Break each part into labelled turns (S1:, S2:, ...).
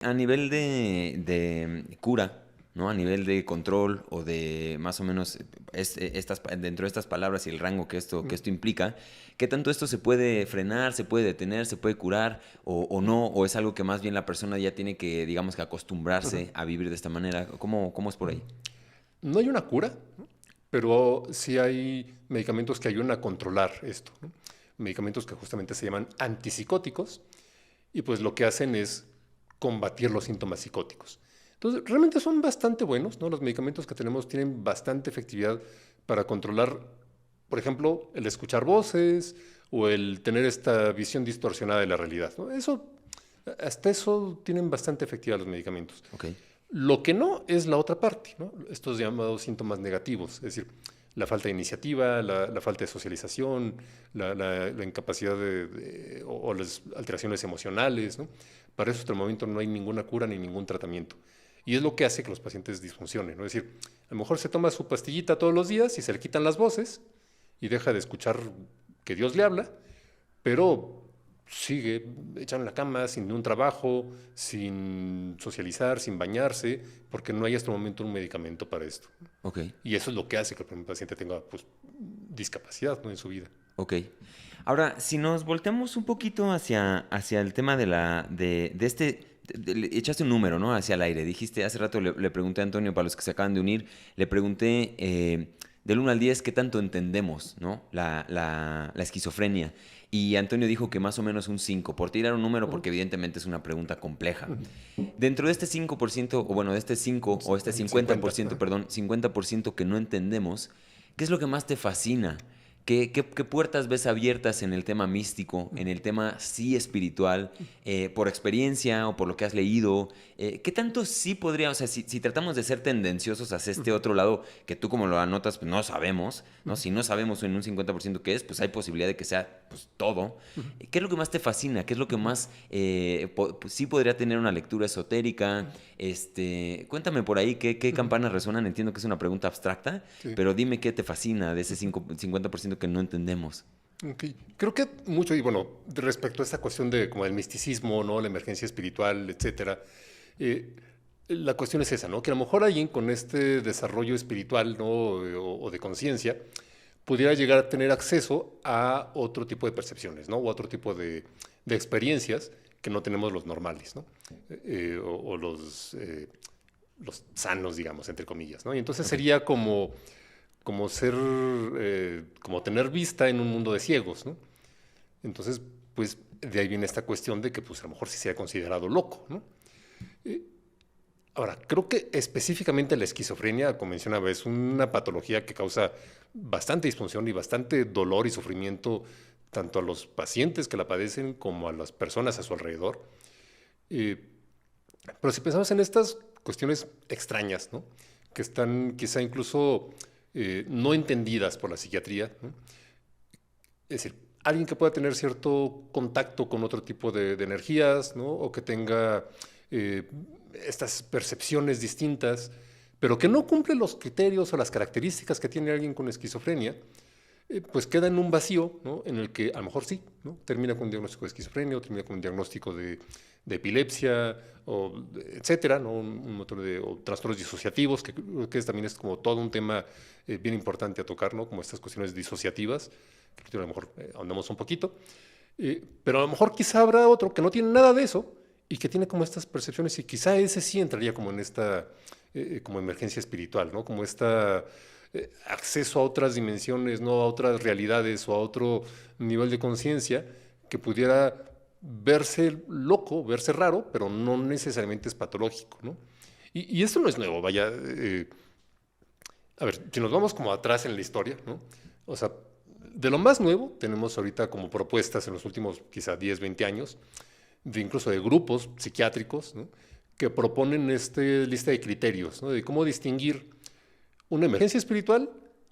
S1: A nivel de cura, ¿no? A nivel de control o de más o menos dentro de estas palabras y el rango que esto implica, ¿qué tanto esto se puede frenar, se puede detener, se puede curar o no? ¿O es algo que más bien la persona ya tiene que, digamos, que
S2: Ujú.
S1: acostumbrarse a vivir de esta manera? ¿Cómo es por ahí?
S2: No hay una cura, ¿no? Pero sí hay medicamentos que ayudan a controlar esto, ¿no? Medicamentos que justamente se llaman antipsicóticos y pues lo que hacen es combatir los síntomas psicóticos. Entonces, realmente son bastante buenos, ¿no? Los medicamentos que tenemos tienen bastante efectividad para controlar, por ejemplo, el escuchar voces o el tener esta visión distorsionada de la realidad, ¿no? Hasta eso tienen bastante efectividad los medicamentos.
S1: Ok.
S2: Lo que no es la otra parte, ¿no? Estos llamados síntomas negativos, es decir, la falta de iniciativa, la falta de socialización, la incapacidad o las alteraciones emocionales, ¿no? Para eso hasta el momento no hay ninguna cura ni ningún tratamiento. Y es lo que hace que los pacientes disfuncionen, ¿no? Es decir, a lo mejor se toma su pastillita todos los días y se le quitan las voces y deja de escuchar que Dios le habla, pero sigue echado en la cama sin un trabajo, sin socializar, sin bañarse, porque no hay hasta el momento un medicamento para esto.
S1: Ok.
S2: Y eso es lo que hace que el paciente tenga pues, discapacidad, ¿no? En su vida.
S1: Ok. Ahora, si nos volteamos un poquito hacia el tema de este, le echaste un número, ¿no? Hacia el aire. Dijiste, hace rato le pregunté a Antonio, para los que se acaban de unir, le pregunté del 1 al 10 qué tanto entendemos, ¿no? La esquizofrenia. Y Antonio dijo que más o menos un 5 por tirar un número, porque evidentemente es una pregunta compleja. Dentro de este 5% o bueno, de este 5 o este
S2: 50.
S1: 50%, perdón, 50% que no entendemos, ¿qué es lo que más te fascina? ¿Qué puertas ves abiertas en el tema místico, en el tema sí espiritual, por experiencia o por lo que has leído? ¿Qué tanto sí podría, o sea, si tratamos de ser tendenciosos hacia este otro lado, que tú como lo anotas, pues no sabemos, ¿no? Si no sabemos en un 50% qué es, pues hay posibilidad de que sea pues, todo. ¿Qué es lo que más te fascina? ¿Qué es lo que más pues, sí podría tener una lectura esotérica? Cuéntame por ahí qué campanas resuenan. Entiendo que es una pregunta abstracta,
S2: Sí.
S1: pero dime qué te fascina de ese 50% que no entendemos.
S2: Okay. Creo que mucho, y bueno, respecto a esta cuestión de como el misticismo, ¿no? La emergencia espiritual, etcétera, eh, la cuestión es esa, ¿no? Que a lo mejor alguien con este desarrollo espiritual, ¿no? O de conciencia, pudiera llegar a tener acceso a otro tipo de percepciones, ¿no? O a otro tipo de experiencias que no tenemos los normales, ¿no? O los sanos, digamos, entre comillas, ¿no? Y entonces
S1: Ok.
S2: sería como ser, como tener vista en un mundo de ciegos, ¿no? Entonces, pues de ahí viene esta cuestión de que pues a lo mejor sí sea considerado loco, ¿no? Eh, Ahora, creo que específicamente la esquizofrenia, como mencionaba, es una patología que causa bastante disfunción y bastante dolor y sufrimiento tanto a los pacientes que la padecen como a las personas a su alrededor. Eh, pero si pensamos en estas cuestiones extrañas, ¿no? Que están quizá incluso no entendidas por la psiquiatría, ¿no? Es decir, alguien que pueda tener cierto contacto con otro tipo de energías, ¿no? O que tenga eh, estas percepciones distintas, pero que no cumple los criterios o las características que tiene alguien con esquizofrenia, pues queda en un vacío, ¿no? En el que a lo mejor sí, ¿no? Termina con un diagnóstico de esquizofrenia o termina con un diagnóstico de epilepsia, o etcétera, ¿no? Un montón de o trastornos disociativos, que también es como todo un tema bien importante a tocar, ¿no? Como estas cuestiones disociativas, que a lo mejor ahondamos un poquito. Pero a lo mejor quizá habrá otro que no tiene nada de eso y que tiene como estas percepciones y quizá ese sí entraría como en esta como emergencia espiritual, ¿no? Como esta acceso a otras dimensiones, no a otras realidades o a otro nivel de conciencia que pudiera verse loco, verse raro, pero no necesariamente es patológico, ¿no? Y esto no es nuevo, vaya. A ver, si nos vamos como atrás en la historia, ¿no? O sea, de lo más nuevo tenemos ahorita como propuestas en los últimos quizá 10, 20 años, de incluso de grupos psiquiátricos, ¿no? Que proponen esta lista de criterios, ¿no? De cómo distinguir una emergencia espiritual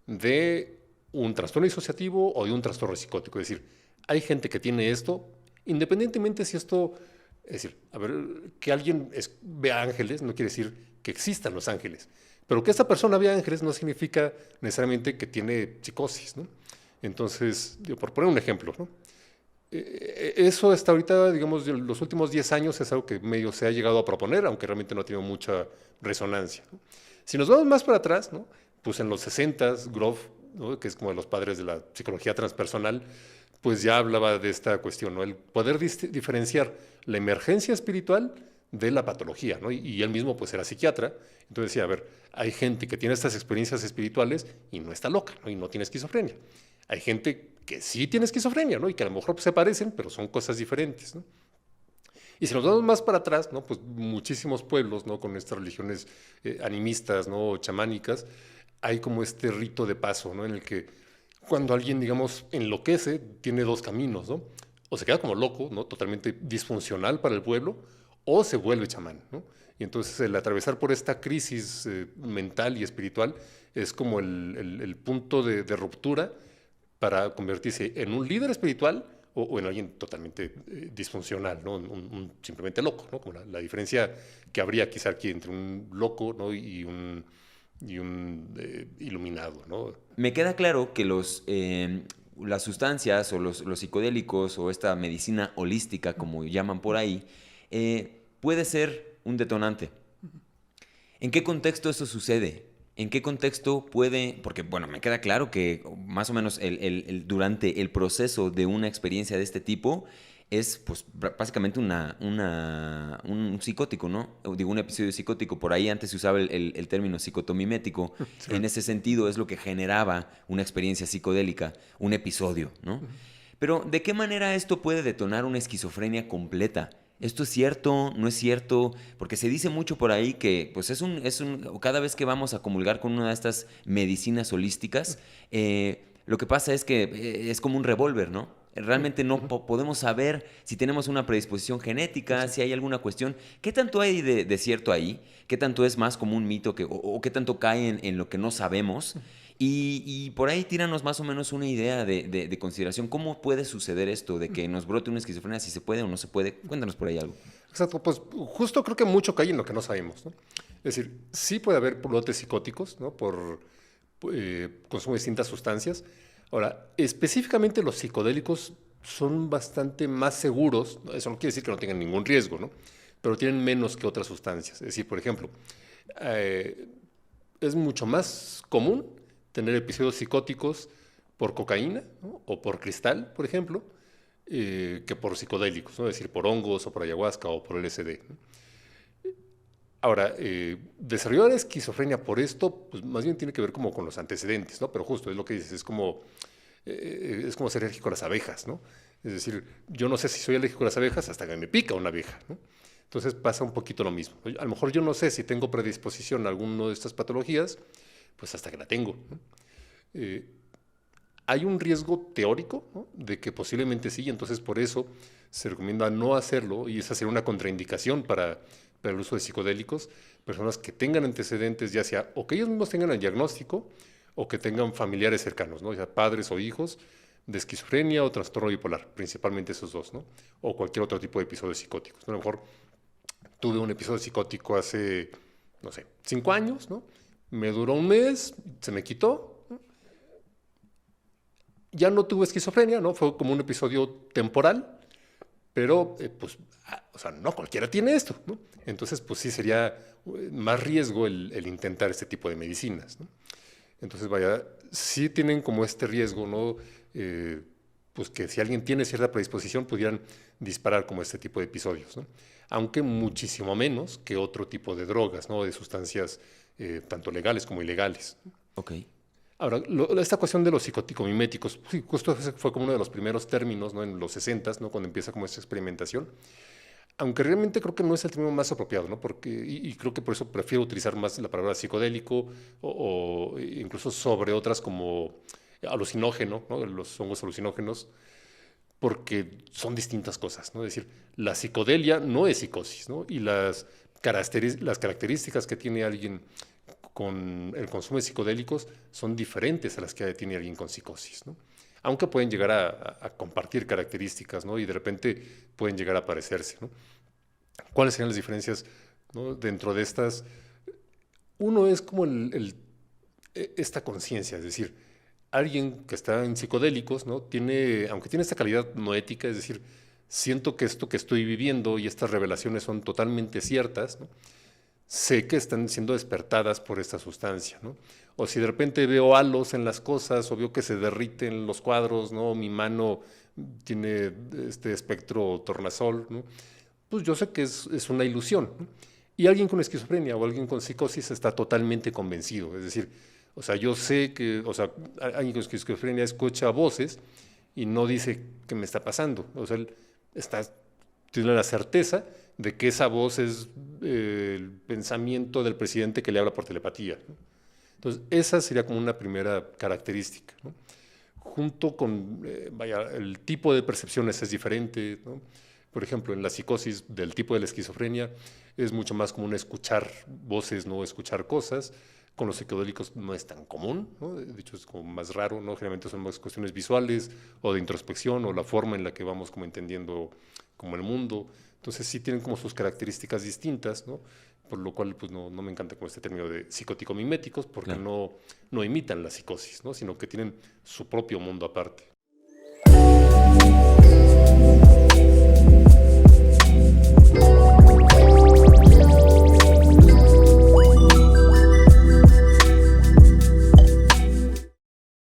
S2: de un trastorno disociativo o de un trastorno psicótico. Es decir, hay gente que tiene esto, independientemente si esto, es decir, a ver, que alguien vea ángeles no quiere decir que existan los ángeles, pero que esta persona vea ángeles no significa necesariamente que tiene psicosis, ¿no? Entonces, por poner un ejemplo, ¿no? Eso hasta ahorita, digamos, en los últimos 10 años es algo que medio se ha llegado a proponer, aunque realmente no ha tenido mucha resonancia, ¿no? Si nos vamos más para atrás, ¿no? Pues en los 60s, Grof, ¿no? Que es como de los padres de la psicología transpersonal, pues ya hablaba de esta cuestión, ¿no? El poder diferenciar la emergencia espiritual de la patología, ¿no? Y él mismo pues era psiquiatra, entonces decía, a ver, hay gente que tiene estas experiencias espirituales y no está loca, ¿no? Y no tiene esquizofrenia. Hay gente que sí tiene esquizofrenia, ¿no? Y que a lo mejor pues, se parecen, pero son cosas diferentes, ¿no? Y si nos vamos más para atrás, ¿no? Pues muchísimos pueblos, ¿no? Con estas religiones animistas, ¿no? O chamánicas, hay como este rito de paso, ¿no? En el que cuando alguien, digamos, enloquece, tiene dos caminos, ¿no? O se queda como loco, ¿no? Totalmente disfuncional para el pueblo, o se vuelve chamán, ¿no? Y entonces el atravesar por esta crisis mental y espiritual es como el punto de ruptura para convertirse en un líder espiritual o en alguien totalmente disfuncional, ¿no? Simplemente loco, ¿no? Como la diferencia que habría quizá aquí entre un loco, ¿no? y un iluminado, ¿no?
S1: Me queda claro que las sustancias o los psicodélicos o esta medicina holística, como llaman por ahí, puede ser un detonante. ¿En qué contexto eso sucede? ¿En qué contexto puede...? Porque, bueno, me queda claro que más o menos durante el proceso de una experiencia de este tipo es, pues, básicamente un psicótico, ¿no? Digo, un episodio psicótico. Por ahí antes se usaba el término psicotomimético.
S2: Sí.
S1: En ese sentido es lo que generaba una experiencia psicodélica, un episodio, ¿no? Pero, ¿de qué manera esto puede detonar una esquizofrenia completa? ¿Esto es cierto? ¿No es cierto? Porque se dice mucho por ahí que pues cada vez que vamos a comulgar con una de estas medicinas holísticas, lo que pasa es que es como un revólver, ¿no? Realmente no podemos saber si tenemos una predisposición genética, si hay alguna cuestión. ¿Qué tanto hay de cierto ahí? ¿Qué tanto es más como un mito o qué tanto cae en lo que no sabemos? Y por ahí tíranos más o menos una idea de consideración. ¿Cómo puede suceder esto de que nos brote una esquizofrenia? Si se puede o no se puede. Cuéntanos por ahí algo.
S2: Exacto, pues justo creo que mucho cae en lo que no sabemos, ¿no? Es decir, sí puede haber brotes psicóticos, ¿no? Por consumo de distintas sustancias. Ahora, específicamente los psicodélicos son bastante más seguros, ¿no? Eso no quiere decir que no tengan ningún riesgo, ¿no? Pero tienen menos que otras sustancias. Es decir, por ejemplo, eh, es mucho más común tener episodios psicóticos por cocaína, ¿no? O por cristal, por ejemplo, que por psicodélicos, ¿no? Es decir, por hongos o por ayahuasca o por LSD, ¿no? Ahora, desarrollar esquizofrenia por esto, pues más bien tiene que ver como con los antecedentes, ¿no? Pero justo es lo que dices, es como ser alérgico a las abejas, ¿no? Es decir, yo no sé si soy alérgico a las abejas hasta que me pica una abeja, ¿no? Entonces pasa un poquito lo mismo. A lo mejor yo no sé si tengo predisposición a alguna de estas patologías, pues hasta que la tengo, ¿no? Eh, Hay un riesgo teórico, ¿no? De que posiblemente sí, entonces por eso se recomienda no hacerlo y esa sería una contraindicación para el uso de psicodélicos, personas que tengan antecedentes, ya sea o que ellos mismos tengan el diagnóstico o que tengan familiares cercanos, ¿no? Ya padres o hijos de esquizofrenia o trastorno bipolar, principalmente esos dos, ¿no? O cualquier otro tipo de episodios psicóticos, ¿no? A lo mejor tuve un episodio psicótico hace, no sé, 5 años, ¿no? Me duró un mes, se me quitó, ya no tuve esquizofrenia, ¿no? Fue como un episodio temporal, pero pues, o sea, no cualquiera tiene esto, ¿no? Entonces, pues sí sería más riesgo el intentar este tipo de medicinas, ¿no? Entonces, vaya, sí tienen como este riesgo, ¿no? Pues que si alguien tiene cierta predisposición pudieran disparar como este tipo de episodios, ¿no? Aunque muchísimo menos que otro tipo de drogas, ¿no? De sustancias tanto legales como ilegales.
S1: Ok.
S2: Ahora, esta cuestión de los psicoticomiméticos, sí, justo ese fue como uno de los primeros términos, ¿no? En los 60s, ¿no? Cuando empieza como esta experimentación. Aunque realmente creo que no es el término más apropiado, ¿no? Porque, y creo que por eso prefiero utilizar más la palabra psicodélico o incluso sobre otras como alucinógeno, ¿no? Los hongos alucinógenos, porque son distintas cosas, ¿no? Es decir, la psicodelia no es psicosis, ¿no? Y las características que tiene alguien con el consumo de psicodélicos son diferentes a las que tiene alguien con psicosis, ¿no? Aunque pueden llegar a compartir características, ¿no? Y de repente pueden llegar a parecerse, ¿no? ¿Cuáles serían las diferencias, ¿no? Dentro de estas? Uno es como esta conciencia, es decir, alguien que está en psicodélicos, ¿no? Aunque tiene esta calidad noética, es decir, siento que esto que estoy viviendo y estas revelaciones son totalmente ciertas, ¿no? Sé que están siendo despertadas por esta sustancia, ¿no? O si de repente veo halos en las cosas, o veo que se derriten los cuadros, ¿no? Mi mano tiene este espectro tornasol, ¿no? Pues yo sé que es una ilusión, ¿no? Y alguien con esquizofrenia o alguien con psicosis está totalmente convencido. Es decir, o sea, yo sé que, o sea, alguien con esquizofrenia escucha voces y no dice qué me está pasando. O sea, él tiene la certeza de que esa voz es el pensamiento del presidente que le habla por telepatía, ¿no? Entonces, esa sería como una primera característica, ¿no? Junto con, el tipo de percepciones es diferente, ¿no? Por ejemplo, en la psicosis del tipo de la esquizofrenia es mucho más común escuchar voces, no escuchar cosas. Con los psicodélicos no es tan común, ¿no? De hecho, es como más raro, ¿no? Generalmente son más cuestiones visuales o de introspección o la forma en la que vamos como entendiendo como el mundo. Entonces sí tienen como sus características distintas, ¿no? Por lo cual pues no me encanta como este término de psicótico-miméticos porque
S1: Claro.
S2: no imitan la psicosis, ¿no? Sino que tienen su propio mundo aparte.